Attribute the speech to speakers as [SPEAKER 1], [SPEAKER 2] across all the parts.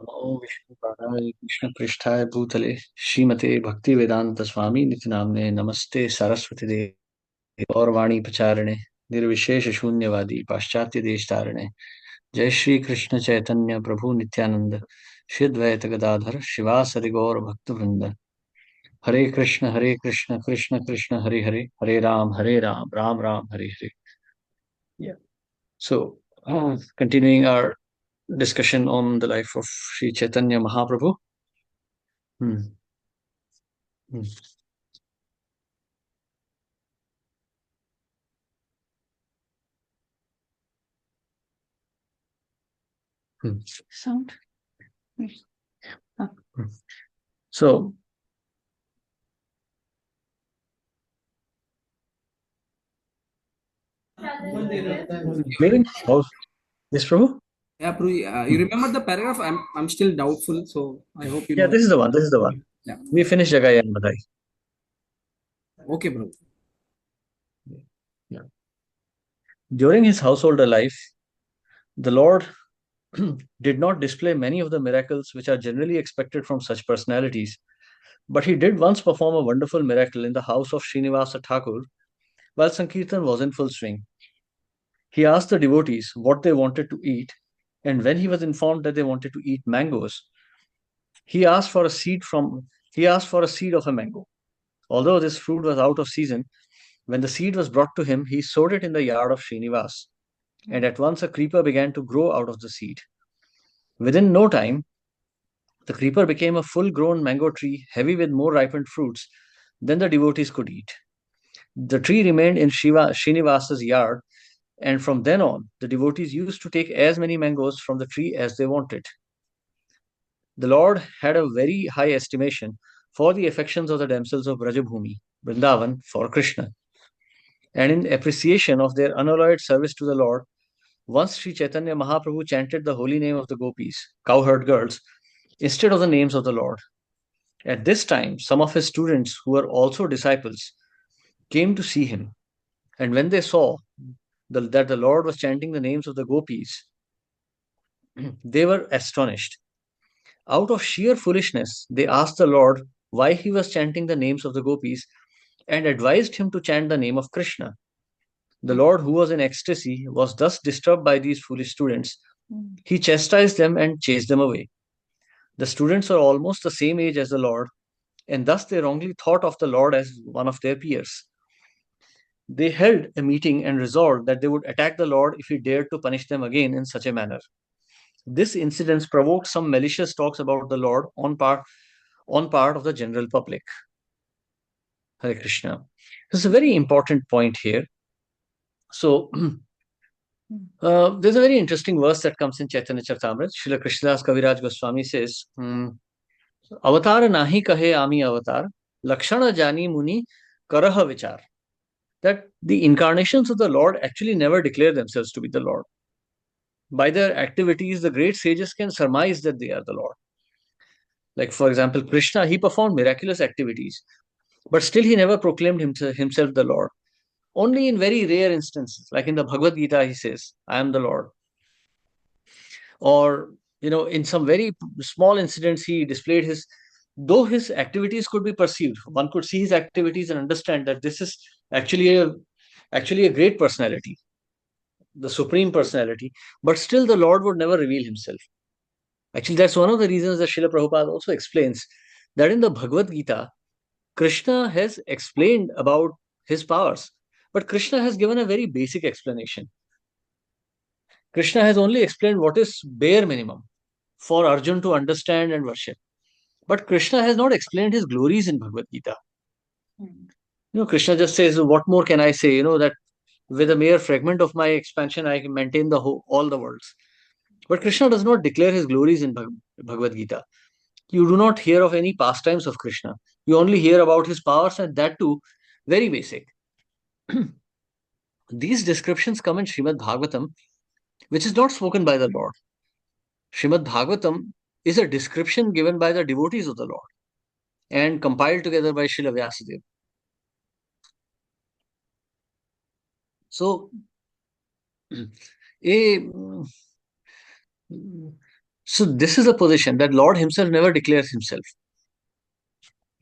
[SPEAKER 1] नमो विष्णुपादाय कृष्णपृष्ठाय भूतले श्रीमते भक्तिवेदांत स्वामी नित्यनाम्ने नमस्ते सरस्वती देव और वाणी प्रचारिणे निर्विशेष शून्यवादी पाश्चात्य देश तारिणे जय श्री कृष्ण चैतन्य प्रभु नित्यानंद श्री अद्वैत गदाधर शिवासरि गौर भक्त वृंद हरे Krishna Krishna Krishna Hare Hare Hare Ram Ram Hare Hare. Yeah. So, continuing our discussion on the life of Sri Chaitanya Mahaprabhu. Hmm. Hmm. Hmm. Sound. Ah. Hmm. So, during house, yes, Prabhu.
[SPEAKER 2] Yeah, you
[SPEAKER 1] Hmm.
[SPEAKER 2] remember the paragraph? I'm still doubtful, so I hope you
[SPEAKER 1] Yeah,
[SPEAKER 2] know.
[SPEAKER 1] this is the one. This is the one.
[SPEAKER 2] Yeah.
[SPEAKER 1] We finished Jagai and Badai.
[SPEAKER 2] Okay, bro.
[SPEAKER 1] Yeah. During his householder life, the Lord did not display many of the miracles which are generally expected from such personalities, but he did once perform a wonderful miracle in the house of Srinivasa Thakur while Sankirtan was in full swing. He asked the devotees what they wanted to eat, and when he was informed that they wanted to eat mangoes, he asked for a seed from he asked for a seed of a mango. Although this fruit was out of season, when the seed was brought to him, he sowed it in the yard of Srinivas, and at once a creeper began to grow out of the seed. Within no time, the creeper became a full grown mango tree, heavy with more ripened fruits than the devotees could eat. The tree remained in Srinivasa's yard, and from then on, the devotees used to take as many mangoes from the tree as they wanted. The Lord had a very high estimation for the affections of the damsels of Brajabhumi, Vrindavan, for Krishna. And in appreciation of their unalloyed service to the Lord, once Sri Chaitanya Mahaprabhu chanted the holy name of the gopis, cowherd girls, instead of the names of the Lord. At this time, some of his students, who were also disciples, came to see him. And when they saw that the Lord was chanting the names of the gopis, they were astonished. Out of sheer foolishness, they asked the Lord why he was chanting the names of the gopis and advised him to chant the name of Krishna. The Lord, who was in ecstasy, was thus disturbed by these foolish students. He chastised them and chased them away. The students were almost the same age as the Lord, and thus they wrongly thought of the Lord as one of their peers. They held a meeting and resolved that they would attack the Lord if he dared to punish them again in such a manner. This incident provoked some malicious talks about the Lord on part of the general public. Hare Krishna. This is a very important point here. So, there's a very interesting verse that comes in Chaitanya Charitamrita. Srila Krishnadas Kaviraj Goswami says, Avatar nahi kahe ami avatar, lakshana jani muni karaha vichar. That the incarnations of the Lord actually never declare themselves to be the Lord. By their activities, the great sages can surmise that they are the Lord. Like, for example, Krishna, he performed miraculous activities, but still he never proclaimed himself the Lord. Only in very rare instances, like in the Bhagavad Gita, he says, I am the Lord. Or, in some very small incidents, he displayed though his activities could be perceived, one could see his activities and understand that this is actually a actually a great personality, the supreme personality, but still the Lord would never reveal himself. Actually, that's one of the reasons that Srila Prabhupada also explains that in the Bhagavad Gita, Krishna has explained about his powers, but Krishna has given a very basic explanation. Krishna has only explained what is bare minimum for Arjun to understand and worship. But Krishna has not explained his glories in Bhagavad Gita. Krishna just says, "What more can I say?" That with a mere fragment of my expansion, I can maintain all the worlds. But Krishna does not declare his glories in Bhagavad Gita. You do not hear of any pastimes of Krishna. You only hear about his powers, and that too, very basic. These descriptions come in Srimad Bhagavatam, which is not spoken by the Lord. Srimad Bhagavatam is a description given by the devotees of the Lord and compiled together by Srila Vyasadeva. So, a So this is a position that Lord himself never declares himself.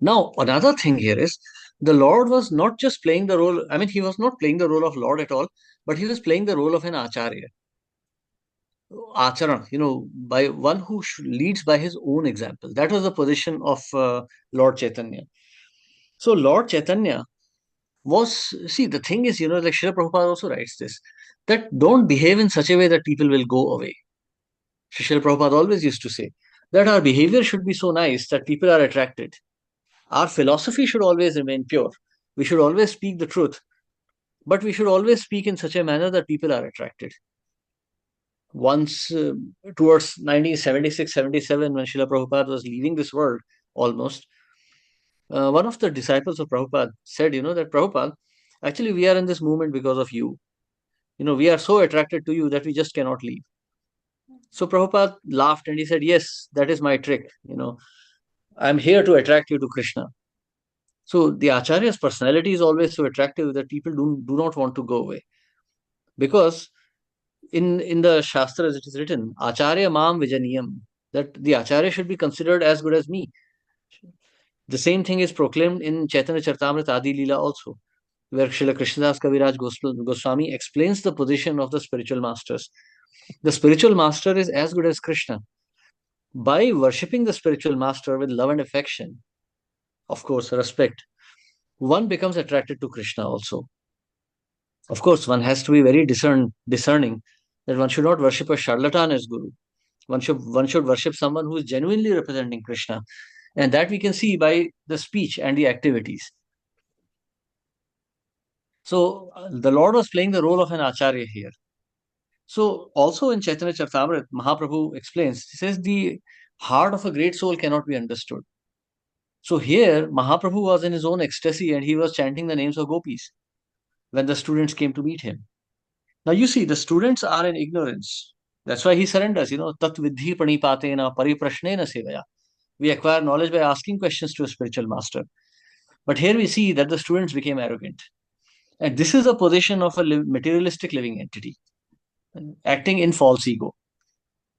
[SPEAKER 1] Now, another thing here is the Lord was not just playing the role, I mean, he was not playing the role of Lord at all, but he was playing the role of an Acharya, Acharan, by one who leads by his own example. That was the position of Lord Chaitanya. So, Lord Chaitanya see, the thing is, like Srila Prabhupada also writes this, that don't behave in such a way that people will go away. Srila Prabhupada always used to say that our behavior should be so nice that people are attracted. Our philosophy should always remain pure. We should always speak the truth, but we should always speak in such a manner that people are attracted. Once, towards 1976-77, when Srila Prabhupada was leaving this world almost, one of the disciples of Prabhupada said, that Prabhupada, actually, we are in this movement because of you. We are so attracted to you that we just cannot leave. So Prabhupada laughed and he said, yes, that is my trick. I'm here to attract you to Krishna. So the Acharya's personality is always so attractive that people do not want to go away. Because in the Shastras it is written, Acharya Mam Vijaniyam, that the Acharya should be considered as good as me. The same thing is proclaimed in Chaitanya Charitamrita Adi Leela also, where Srila Krishnadas Kaviraj Goswami explains the position of the spiritual masters. The spiritual master is as good as Krishna. By worshipping the spiritual master with love and affection, of course, respect, one becomes attracted to Krishna also. Of course, one has to be very discerning that one should not worship a charlatan as guru. One should worship someone who is genuinely representing Krishna, and that we can see by the speech and the activities. So the Lord was playing the role of an acharya here. So also in Chaitanya Charitamrita, Mahaprabhu explains, he says the heart of a great soul cannot be understood. So here Mahaprabhu was in his own ecstasy and he was chanting the names of gopis when the students came to meet him. Now you see, the students are in ignorance. That's why he surrenders, tat vidhi pranipatena pariprashnena sevaya. We acquire knowledge by asking questions to a spiritual master. But here we see that the students became arrogant. And this is a position of a materialistic living entity, acting in false ego.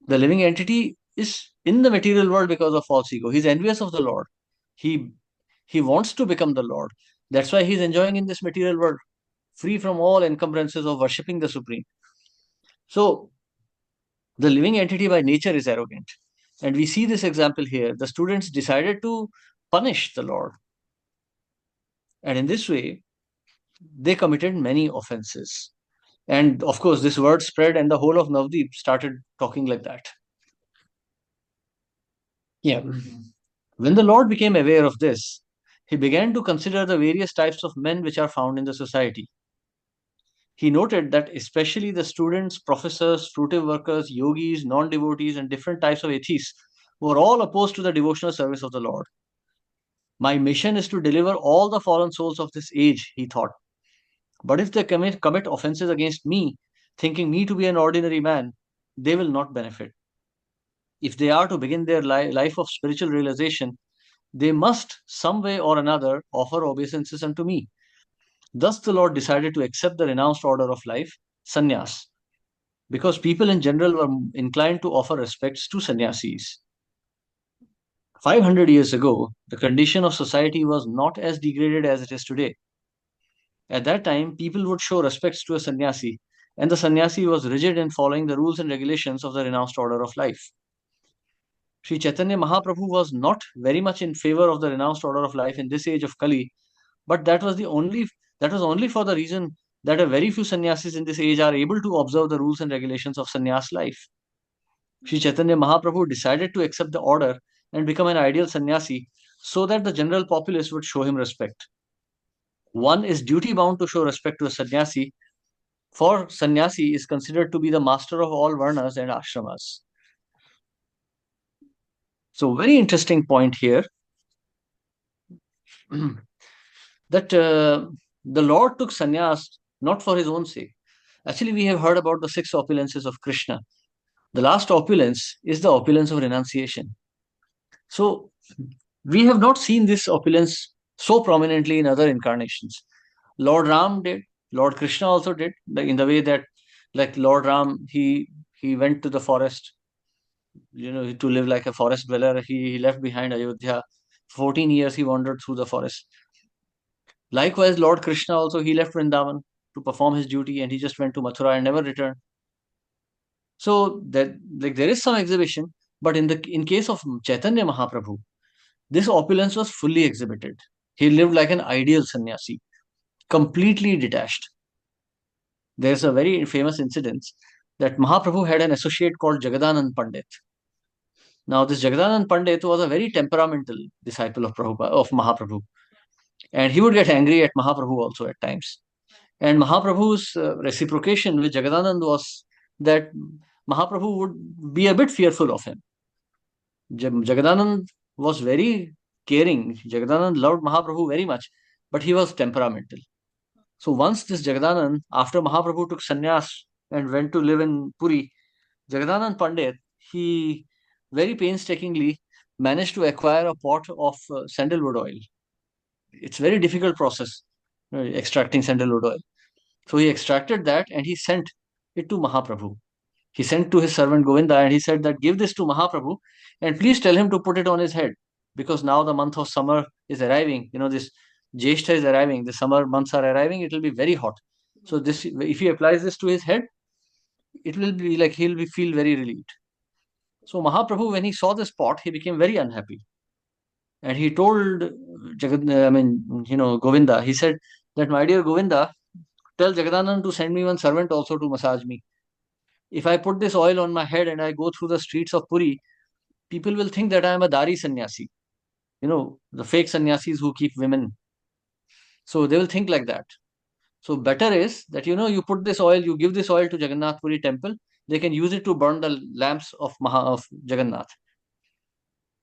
[SPEAKER 1] The living entity is in the material world because of false ego. He's envious of the Lord. He he wants to become the Lord. That's why he's enjoying in this material world, free from all encumbrances of worshipping the Supreme. So the living entity by nature is arrogant. And we see this example here. The students decided to punish the Lord. And in this way, they committed many offenses. And of course, this word spread, and the whole of Navdeep started talking like that. Yeah. When the Lord became aware of this, he began to consider the various types of men which are found in the society. He noted that especially the students, professors, fruitive workers, yogis, non devotees, and different types of atheists were all opposed to the devotional service of the Lord. My mission is to deliver all the fallen souls of this age, he thought. But if they commit offenses against me, thinking me to be an ordinary man, they will not benefit. If they are to begin their life of spiritual realization, they must, some way or another, offer obeisances unto me. Thus, the Lord decided to accept the renounced order of life, sannyas, because people in general were inclined to offer respects to sannyasis. 500 years ago, the condition of society was not as degraded as it is today. At that time, people would show respects to a sannyasi, and the sannyasi was rigid in following the rules and regulations of the renounced order of life. Sri Chaitanya Mahaprabhu was not very much in favor of the renounced order of life in this age of Kali, but that was only for the reason that a very few sannyasis in this age are able to observe the rules and regulations of sannyas life. Sri Chaitanya Mahaprabhu decided to accept the order and become an ideal sannyasi so that the general populace would show him respect. One is duty bound to show respect to a sannyasi, for sannyasi is considered to be the master of all varnas and ashramas. So, very interesting point here that the Lord took sannyas not for his own sake. Actually, we have heard about the six opulences of Krishna. The last opulence is the opulence of renunciation. So, we have not seen this opulence so prominently in other incarnations. Lord Ram did, Lord Krishna also did, like in the way that, like Lord Ram, he went to the forest to live like a forest dweller. He left behind Ayodhya. 14 years he wandered through the forest. Likewise, Lord Krishna also, he left Vrindavan to perform his duty, and he just went to Mathura and never returned. So that, like, there is some exhibition, but in case of Chaitanya Mahaprabhu, this opulence was fully exhibited. He lived like an ideal sannyasi, completely detached. There's a very famous incident that Mahaprabhu had an associate called Jagadanand Pandit. Now, this Jagadanand Pandit was a very temperamental disciple of Mahaprabhu, and he would get angry at Mahaprabhu also at times. And Mahaprabhu's reciprocation with Jagadanand was that Mahaprabhu would be a bit fearful of him. Jagadanand was very caring. Jagadanand loved Mahaprabhu very much, but he was temperamental. So once this Jagadanand, after Mahaprabhu took sannyas and went to live in Puri, Jagadanand Pandit, he very painstakingly managed to acquire a pot of sandalwood oil. It's a very difficult process, extracting sandalwood oil. So he extracted that and he sent it to Mahaprabhu. He sent to his servant Govinda and he said that give this to Mahaprabhu and please tell him to put it on his head because now the month of summer is arriving. This Jeshta is arriving. The summer months are arriving. It will be very hot. So this, if he applies this to his head, it will be like he'll be feel very relieved. So Mahaprabhu, when he saw this pot, he became very unhappy and he told Govinda. He said that my dear Govinda, tell Jagadanand to send me one servant also to massage me. If I put this oil on my head and I go through the streets of Puri, people will think that I am a Dari sannyasi. The fake sannyasis who keep women. So they will think like that. So better is that you put this oil, you give this oil to Jagannath Puri temple. They can use it to burn the lamps of Jagannath.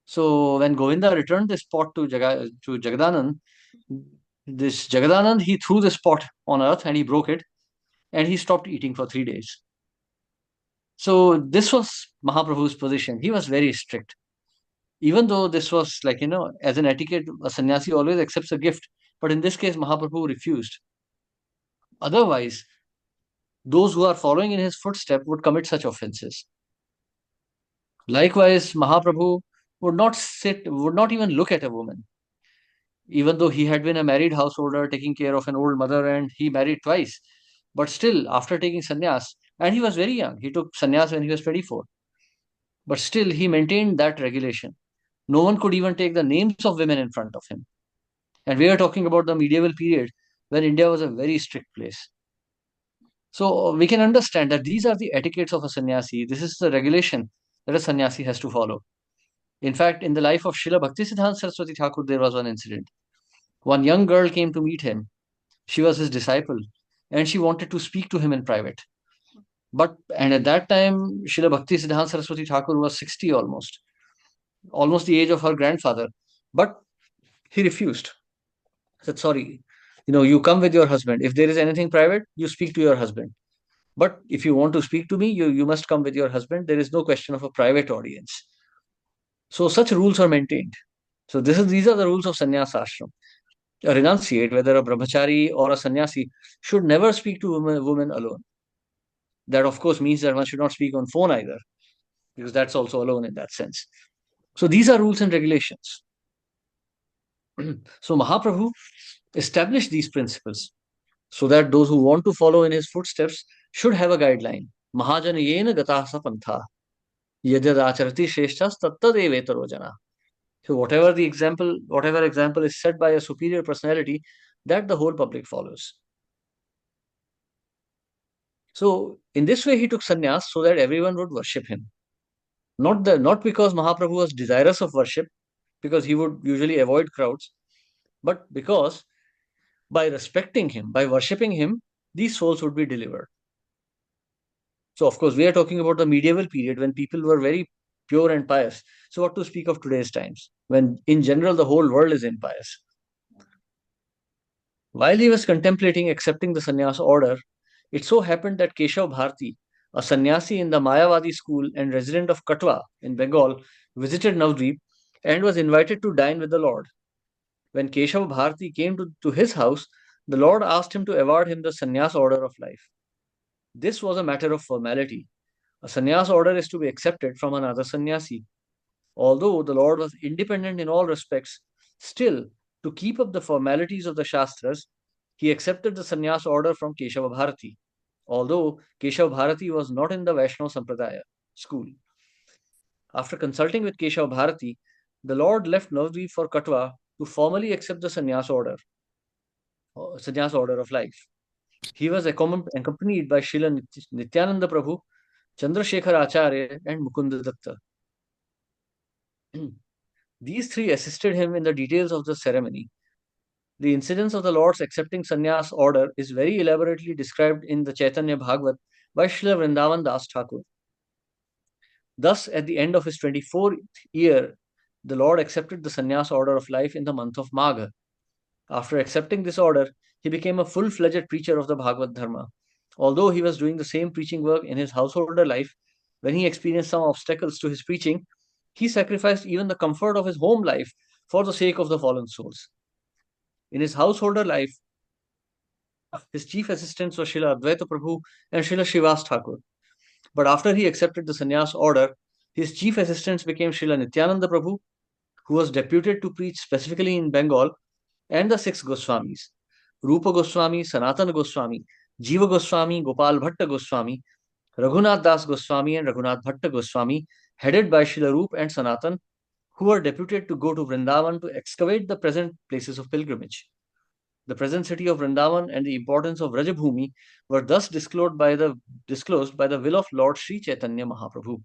[SPEAKER 1] So when Govinda returned this pot to Jagadanand, this Jagadanand he threw this pot on earth and he broke it and he stopped eating for 3 days. So this was Mahaprabhu's position. He was very strict. Even though this was like, as an etiquette, a sannyasi always accepts a gift. But in this case, Mahaprabhu refused. Otherwise, those who are following in his footsteps would commit such offenses. Likewise, Mahaprabhu would not even look at a woman, even though he had been a married householder taking care of an old mother and he married twice. But still, after taking sannyas, and he was very young, he took sannyas when he was 24, but still he maintained that regulation. No one could even take the names of women in front of him. And we are talking about the medieval period when India was a very strict place. So we can understand that these are the etiquettes of a sannyasi. This is the regulation that a sannyasi has to follow. In fact, in the life of Srila Bhaktisiddhanta Saraswati Thakur, there was one incident. One young girl came to meet him. She was his disciple and she wanted to speak to him in private. And at that time, Srila Bhaktisiddhanta Saraswati Thakur was 60 almost the age of her grandfather. But he refused. Said, sorry, you come with your husband. If there is anything private, you speak to your husband. But if you want to speak to me, you must come with your husband. There is no question of a private audience. So such rules are maintained. So these are the rules of sannyas ashram. A renunciate, whether a brahmachari or a sannyasi, should never speak to women alone. That of course means that one should not speak on phone either, because that's also alone in that sense. So these are rules and regulations. So Mahaprabhu established these principles so that those who want to follow in his footsteps should have a guideline. Mahajanayena gata sapantha. Yadyad acharati shreshthas tattadevetaro jana. So whatever example is set by a superior personality, that the whole public follows. So in this way, he took sannyas so that everyone would worship him. Not because Mahaprabhu was desirous of worship, because he would usually avoid crowds, but because by respecting him, by worshipping him, these souls would be delivered. So, of course, we are talking about the medieval period when people were very pure and pious. So, what to speak of today's times, when in general the whole world is impious? While he was contemplating accepting the sannyas order, it so happened that Keshav Bharti, a sannyasi in the Mayavadi school and resident of Katwa in Bengal, visited Navadvip and was invited to dine with the Lord. When Keshav Bharti came to his house, the Lord asked him to award him the sannyas order of life. This was a matter of formality. A sannyas order is to be accepted from another sannyasi. Although the Lord was independent in all respects, still, to keep up the formalities of the Shastras, he accepted the sannyas order from Keshava Bharati. Although Keshava Bharati was not in the Vaishnava Sampradaya school. After consulting with Keshava Bharati, the Lord left Navadvip for Katwa to formally accept the sannyas order of life. He was accompanied by Srila Nityananda Prabhu, Chandrasekhar Acharya, and Mukunda Datta. These three assisted him in the details of the ceremony. The incidents of the Lord's accepting sannyas order is very elaborately described in the Chaitanya Bhagavat by Srila Vrindavan Das Thakur. Thus, at the end of his 24th year, the Lord accepted the sannyas order of life in the month of Magha. After accepting this order, he became a full-fledged preacher of the Bhagavad Dharma. Although he was doing the same preaching work in his householder life, when he experienced some obstacles to his preaching, he sacrificed even the comfort of his home life for the sake of the fallen souls. In his householder life, his chief assistants were Srila Advaita Prabhu and Srila Srivas Thakur. But after he accepted the sannyas order, his chief assistants became Srila Nityananda Prabhu, who was deputed to preach specifically in Bengal, and the six Goswamis, Rupa Goswami, Sanatana Goswami, Jiva Goswami, Gopal Bhatta Goswami, Raghunath Das Goswami, and Raghunath Bhatta Goswami, headed by Srila Rup and Sanatan, who were deputed to go to Vrindavan to excavate the present places of pilgrimage. The present city of Vrindavan and the importance of Rajabhumi were thus disclosed by the will of Lord Sri Chaitanya Mahaprabhu.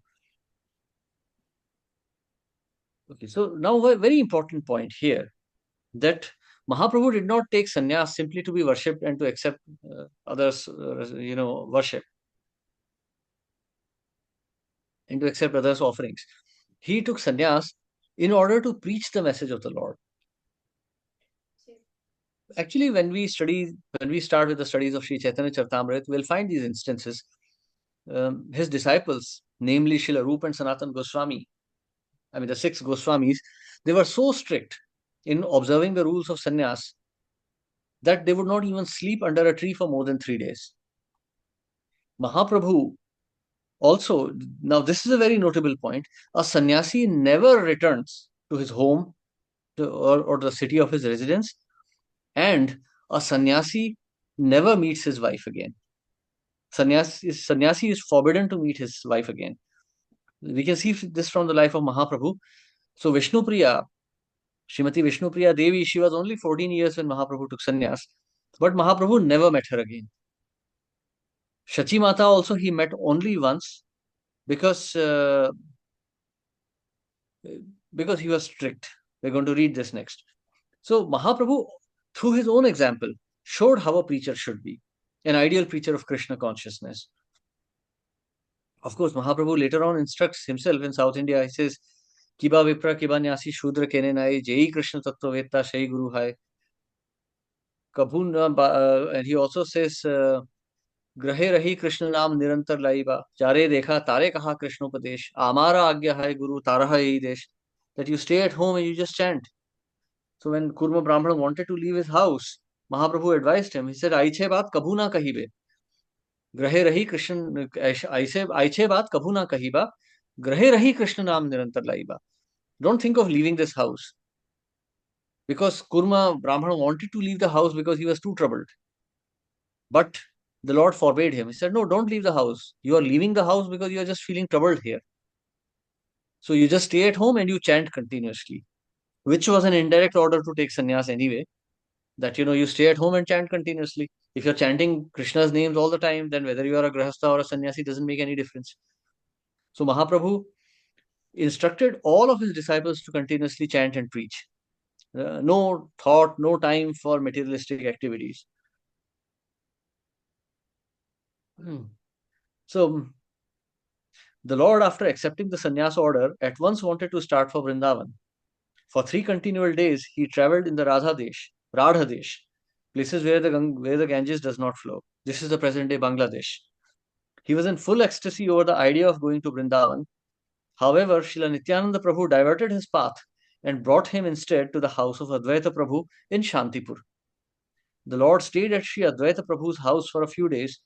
[SPEAKER 1] Okay, so now a very important point here, that Mahaprabhu did not take sannyas simply to be worshipped and to accept others, worship and to accept others' offerings. He took sannyas in order to preach the message of the Lord. Actually, when we start with the studies of Sri Chaitanya Charitamrita, we'll find these instances. His disciples, namely Srila Rupa and Sanatan Goswami, the six Goswamis, they were so strict in observing the rules of sannyas that they would not even sleep under a tree for more than 3 days. Mahaprabhu also, now this is a very notable point, a sannyasi never returns to his home or the city of his residence, and a sannyasi never meets his wife again. Sannyasi is forbidden to meet his wife again. We can see this from the life of Mahaprabhu. So Vishnupriya, Srimati Vishnupriya Devi, she was only 14 years when Mahaprabhu took sannyas, but Mahaprabhu never met her again. Shachi Mata also he met only once because he was strict. We're going to read this next. So Mahaprabhu, through his own example, showed how a preacher should be, an ideal preacher of Krishna consciousness. Of course, Mahaprabhu later on instructs himself in South India. He says, Kiba Vipra, Kiba Nyasi, Shudra Kene Nai, Jai Krishna Tattva Veta, Shai Guru Hai. And he also says, ग्रहे रही कृष्ण नाम निरंतर लाइबा चारे देखा तारे कहा कृष्णोपदेश आमारा आज्ञा है गुरु तारा है यही देश that you stay at home and you just chant. So when Kurma Brahmana wanted to leave his house, Mahaprabhu advised him. He said, "Aiche baat kabhu na kahibe. Grahe rahi Krishna aiche baat kabhu na kahiba. Grahe rahi Krishna naam nirantar laiba." Don't think of leaving this house. Because Kurma Brahmana wanted to leave the house because he was too troubled. But the Lord forbade him. He said, "No, don't leave the house. You are leaving the house because you are just feeling troubled here. So you just stay at home and you chant continuously," which was an indirect order to take sannyas anyway. That you stay at home and chant continuously. If you're chanting Krishna's names all the time, then whether you are a grahastha or a sannyasi doesn't make any difference. So Mahaprabhu instructed all of his disciples to continuously chant and preach. No thought, no time for materialistic activities. So the Lord, after accepting the sannyas order, at once wanted to start for Vrindavan. For 3 continual days, he traveled in the Radha Desh, places where the Ganges does not flow. This is the present day Bangladesh. He was in full ecstasy over the idea of going to Vrindavan. However, Srila Nityananda Prabhu diverted his path and brought him instead to the house of Advaita Prabhu in Shantipur. The Lord stayed at Sri Advaita Prabhu's house for a few days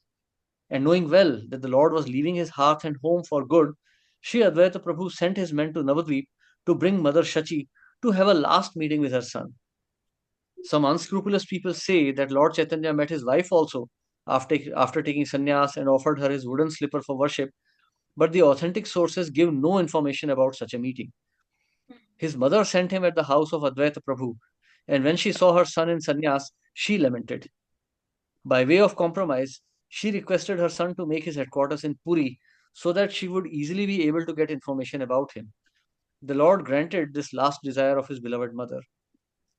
[SPEAKER 1] And knowing well that the Lord was leaving his hearth and home for good, Sri Advaita Prabhu sent his men to Navadvip to bring Mother Shachi to have a last meeting with her son. Some unscrupulous people say that Lord Chaitanya met his wife also after taking sannyas and offered her his wooden slipper for worship, but the authentic sources give no information about such a meeting. His mother sent him at the house of Advaita Prabhu, and when she saw her son in sannyas, she lamented. By way of compromise, she requested her son to make his headquarters in Puri so that she would easily be able to get information about him. The Lord granted this last desire of his beloved mother.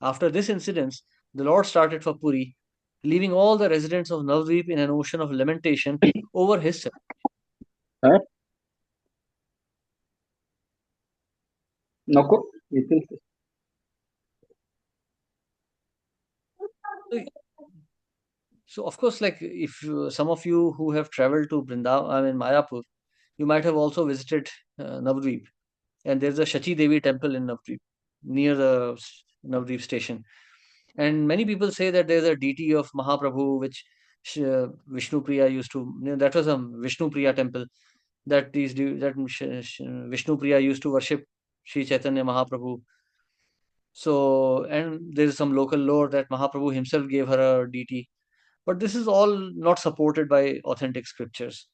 [SPEAKER 1] After this incident, the Lord started for Puri, leaving all the residents of Navadvip in an ocean of lamentation over his son.
[SPEAKER 3] Huh? Noko? Itu.
[SPEAKER 1] So, of course, like if some of you who have traveled to Vrindavan, I mean Mayapur, you might have also visited Navadvip. And there's a Shachi Devi temple in Navadvip near the Navadvip station. And many people say that there's a deity of Mahaprabhu, which Vishnu Priya used to. That was a Vishnu Priya temple that Vishnu Priya used to worship Sri Chaitanya Mahaprabhu. So, and there is some local lore that Mahaprabhu himself gave her a deity. But this is all not supported by authentic scriptures.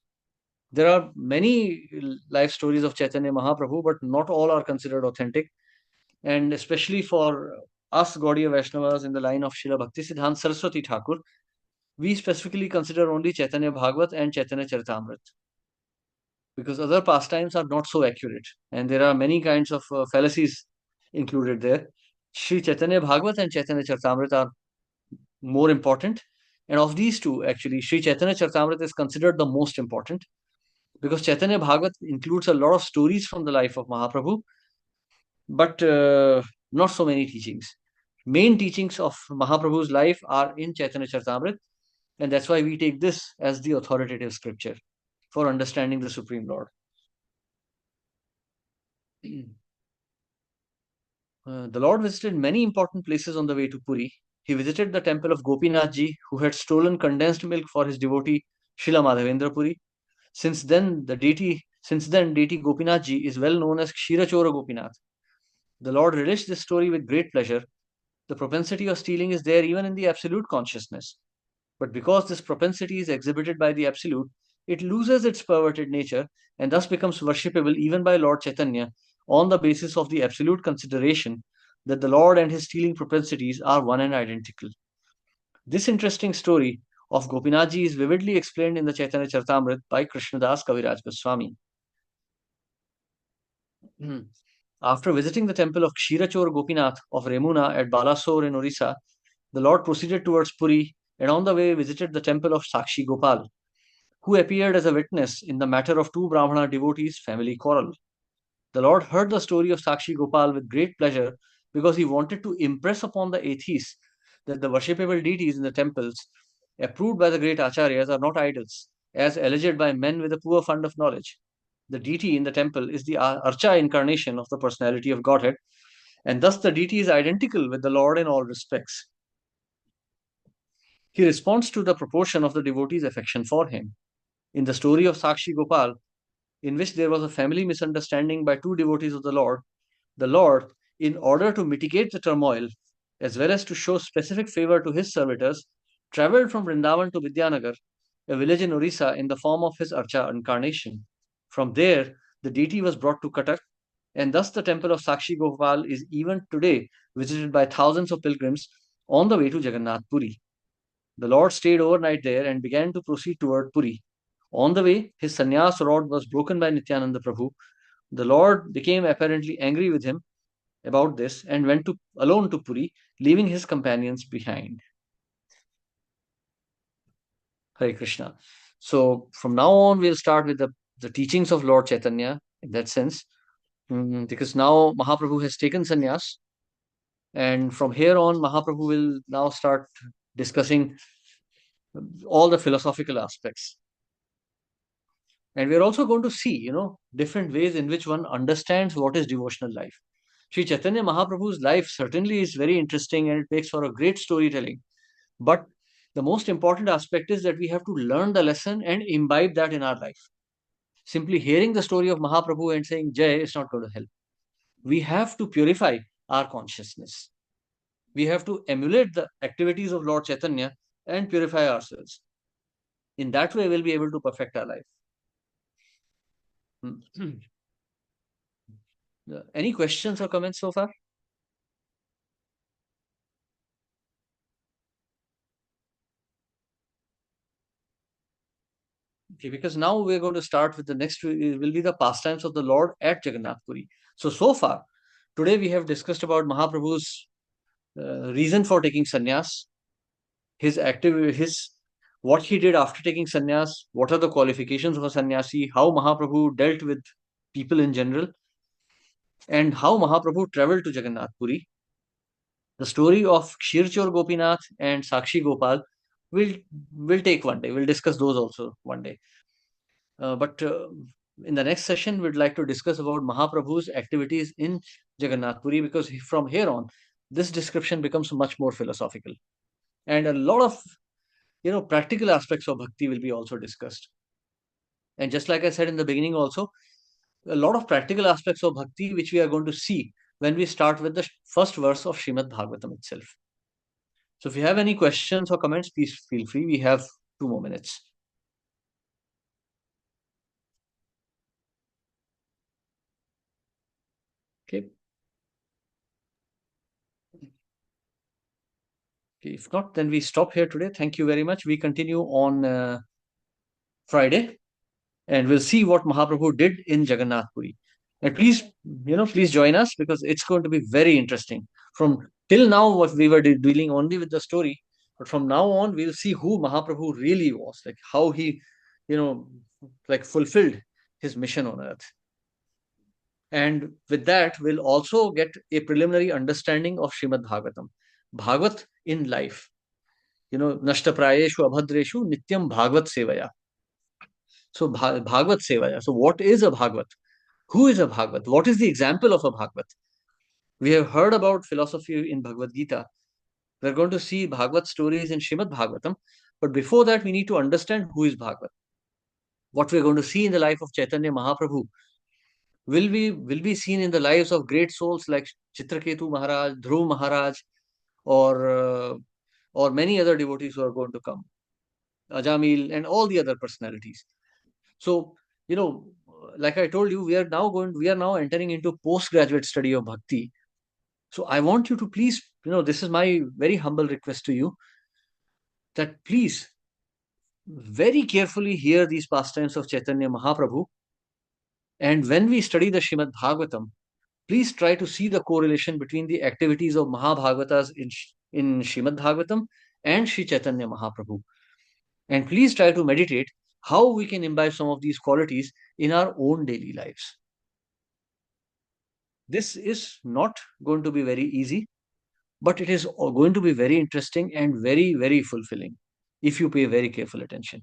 [SPEAKER 1] There are many life stories of Chaitanya Mahaprabhu, but not all are considered authentic. And especially for us Gaudiya Vaishnavas in the line of Srila Bhaktisiddhanta Saraswati Thakur, we specifically consider only Chaitanya Bhagavat and Chaitanya Charitamrita because other pastimes are not so accurate. And there are many kinds of fallacies included there. Sri Chaitanya Bhagavat and Chaitanya Charitamrita are more important. And of these two, actually, Sri Chaitanya Charitamrita is considered the most important because Chaitanya Bhagavat includes a lot of stories from the life of Mahaprabhu, but not so many teachings. Main teachings of Mahaprabhu's life are in Chaitanya Charitamrita, and that's why we take this as the authoritative scripture for understanding the Supreme Lord. The Lord visited many important places on the way to Puri. He visited the temple of Gopinath Ji, who had stolen condensed milk for his devotee Srila Madhavendra Puri. Since then, deity Gopinath Ji is well known as Kshirachora Gopinath. The Lord relished this story with great pleasure. The propensity of stealing is there even in the absolute consciousness. But because this propensity is exhibited by the absolute, it loses its perverted nature and thus becomes worshipable even by Lord Chaitanya on the basis of the absolute consideration that the Lord and his stealing propensities are one and identical. This interesting story of Gopinathji is vividly explained in the Chaitanya Charitamrita by Krishnadas Kaviraj Goswami. After visiting the temple of Kshirachor Gopinath of Remuna at Balasore in Orissa, the Lord proceeded towards Puri and on the way visited the temple of Sakshi Gopal, who appeared as a witness in the matter of two Brahmana devotees' family quarrel. The Lord heard the story of Sakshi Gopal with great pleasure because he wanted to impress upon the atheists that the worshipable deities in the temples, approved by the great acharyas, are not idols, as alleged by men with a poor fund of knowledge. The deity in the temple is the Archa incarnation of the personality of Godhead, and thus the deity is identical with the Lord in all respects. He responds to the proportion of the devotee's affection for him. In the story of Sakshi Gopal, in which there was a family misunderstanding by two devotees of the Lord, in order to mitigate the turmoil, as well as to show specific favor to his servitors, traveled from Vrindavan to Vidyanagar, a village in Orissa, in the form of his Archa incarnation. From there, the deity was brought to Cuttack, and thus the temple of Sakshi Gopal is even today visited by thousands of pilgrims on the way to Jagannath Puri. The Lord stayed overnight there and began to proceed toward Puri. On the way, his sannyas rod was broken by Nityananda Prabhu. The Lord became apparently angry with him about this and went alone to Puri, leaving his companions behind. Hare Krishna. So from now on, we'll start with the teachings of Lord Chaitanya in that sense, because now Mahaprabhu has taken sannyas, and from here on, Mahaprabhu will now start discussing all the philosophical aspects. And we're also going to see, different ways in which one understands what is devotional life. Sri Chaitanya Mahaprabhu's life certainly is very interesting and it makes for a great storytelling. But The most important aspect is that we have to learn the lesson and imbibe that in our life. Simply hearing the story of Mahaprabhu and saying Jai is not going to help. We have to purify our consciousness. We have to emulate the activities of Lord Chaitanya and purify ourselves. In that way, we'll be able to perfect our life. Any questions or comments so far? Okay, because now we're going to start with the next will be the pastimes of the Lord at Jagannath Puri. So far, today we have discussed about Mahaprabhu's reason for taking sannyas, his what he did after taking sannyas, what are the qualifications of a sannyasi, how Mahaprabhu dealt with people in general, and how Mahaprabhu traveled to Jagannath Puri. The story of Kshirchor Gopinath and Sakshi Gopal will take one day. We'll discuss those also one day. But in the next session, we'd like to discuss about Mahaprabhu's activities in Jagannath Puri, because from here on, this description becomes much more philosophical, and a lot of practical aspects of bhakti will be also discussed. And just like I said in the beginning, also a lot of practical aspects of bhakti which we are going to see when we start with the first verse of Srimad Bhagavatam itself. So if you have any questions or comments, please feel free. We have 2 more minutes. Okay. Okay, if not, then we stop here today. Thank you very much. We continue on Friday, and we'll see what Mahaprabhu did in Jagannath Puri. And please join us, because it's going to be very interesting. From till now, what we were dealing only with the story, but from now on, we'll see who Mahaprabhu really was, like how he, fulfilled his mission on earth. And with that, we'll also get a preliminary understanding of Srimad Bhagavatam. Bhagavat in life. Nashtaprayeshu abhadreshu nityam Bhagavat sevaya. So Bhagavat sevaya. So what is a Bhagavat? Who is a Bhagavat? What is the example of a Bhagavat? We have heard about philosophy in Bhagavad Gita. We're going to see Bhagavat stories in Srimad Bhagavatam. But before that, we need to understand who is Bhagavat. What we're going to see in the life of Chaitanya Mahaprabhu will be seen in the lives of great souls like Chitraketu Maharaj, Dhruv Maharaj, or many other devotees who are going to come, Ajamil, and all the other personalities. So, like I told you, we are now entering into postgraduate study of bhakti. So I want you to please, this is my very humble request to you, that please very carefully hear these pastimes of Chaitanya Mahaprabhu. And when we study the Srimad Bhagavatam, please try to see the correlation between the activities of Mahabhagavatas in Srimad Bhagavatam and Sri Chaitanya Mahaprabhu. And please try to meditate how we can imbibe some of these qualities in our own daily lives. This is not going to be very easy, but it is going to be very interesting and very, very fulfilling if you pay very careful attention.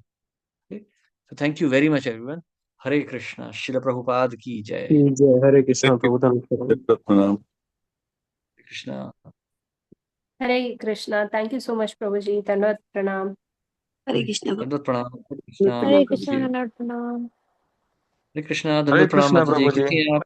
[SPEAKER 1] Okay? So thank you very much, everyone. Hare Krishna. Srila Prabhupada ki jai.
[SPEAKER 3] जय हरे Krishna
[SPEAKER 4] Thank you.
[SPEAKER 3] प्रभु धन्यवाद।
[SPEAKER 1] Hare Krishna.
[SPEAKER 5] Hare Krishna. Thank you so much, Prabhuji. Dandavat pranam.
[SPEAKER 6] Hare Krishna.
[SPEAKER 1] Dandavat pranam. Hare Krishna.
[SPEAKER 5] Hare Krishna. Dandavat pranam.
[SPEAKER 1] Hare Krishna.
[SPEAKER 3] Hare
[SPEAKER 1] Dandavat pranam.
[SPEAKER 3] Krishna
[SPEAKER 1] Mataji.
[SPEAKER 3] प्रभु जी।
[SPEAKER 1] कैसे हैं आप?